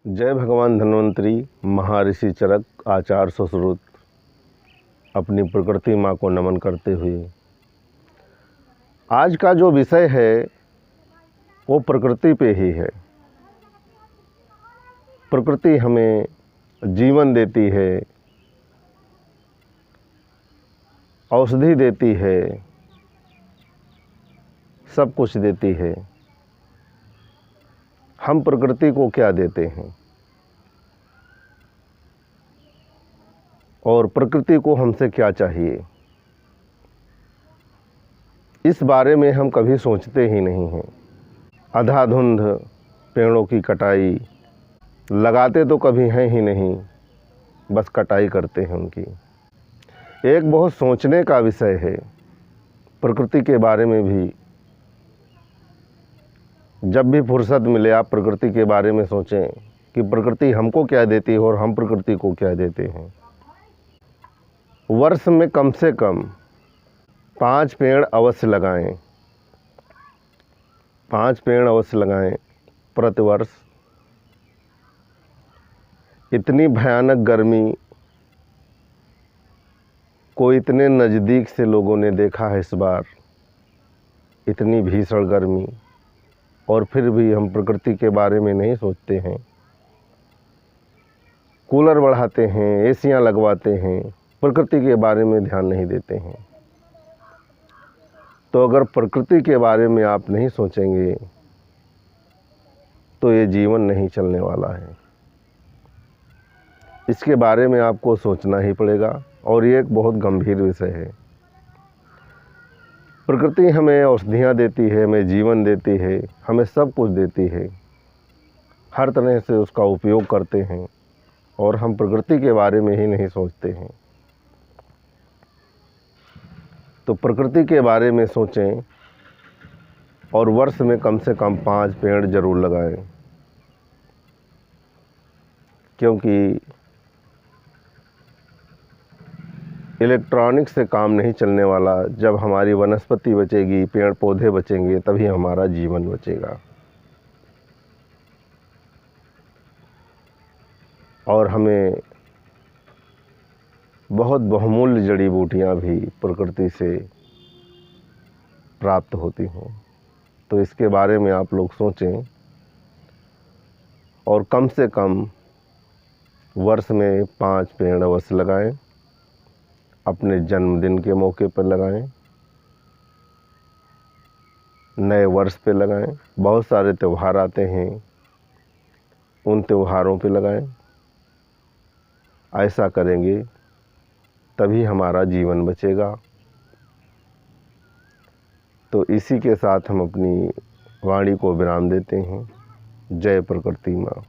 जय भगवान धन्वंतरी महर्षि चरक आचार्य सुश्रुत अपनी प्रकृति माँ को नमन करते हुए आज का जो विषय है वो प्रकृति पे ही है। प्रकृति हमें जीवन देती है, औषधि देती है, सब कुछ देती है। हम प्रकृति को क्या देते हैं और प्रकृति को हमसे क्या चाहिए, इस बारे में हम कभी सोचते ही नहीं हैं। अंधाधुंध पेड़ों की कटाई, लगाते तो कभी हैं ही नहीं, बस कटाई करते हैं उनकी। एक बहुत सोचने का विषय है। प्रकृति के बारे में भी जब भी फुर्सत मिले आप प्रकृति के बारे में सोचें कि प्रकृति हमको क्या देती है और हम प्रकृति को क्या देते हैं। वर्ष में कम से कम 5 पेड़ अवश्य लगाएं। 5 पेड़ अवश्य लगाएं प्रतिवर्ष। इतनी भयानक गर्मी को इतने नज़दीक से लोगों ने देखा है इस बार, इतनी भीषण गर्मी, और फिर भी हम प्रकृति के बारे में नहीं सोचते हैं। कूलर बढ़ाते हैं, एसियां लगवाते हैं, प्रकृति के बारे में ध्यान नहीं देते हैं। तो अगर प्रकृति के बारे में आप नहीं सोचेंगे तो ये जीवन नहीं चलने वाला है। इसके बारे में आपको सोचना ही पड़ेगा और ये एक बहुत गंभीर विषय है। प्रकृति हमें औषधियाँ देती है, हमें जीवन देती है, हमें सब कुछ देती है। हर तरह से उसका उपयोग करते हैं और हम प्रकृति के बारे में ही नहीं सोचते हैं। तो प्रकृति के बारे में सोचें और वर्ष में कम से कम 5 पेड़ ज़रूर लगाएं, क्योंकि इलेक्ट्रॉनिक से काम नहीं चलने वाला। जब हमारी वनस्पति बचेगी, पेड़ पौधे बचेंगे, तभी हमारा जीवन बचेगा। और हमें बहुत बहुमूल्य जड़ी बूटियाँ भी प्रकृति से प्राप्त होती हों। तो इसके बारे में आप लोग सोचें और कम से कम वर्ष में 5 पेड़ अवश्य लगाएं। अपने जन्मदिन के मौके पर लगाएं, नए वर्ष पे लगाएं। बहुत सारे त्यौहार आते हैं, उन त्योहारों पे लगाएं। ऐसा करेंगे तभी हमारा जीवन बचेगा। तो इसी के साथ हम अपनी वाणी को विराम देते हैं। जय प्रकृति माँ।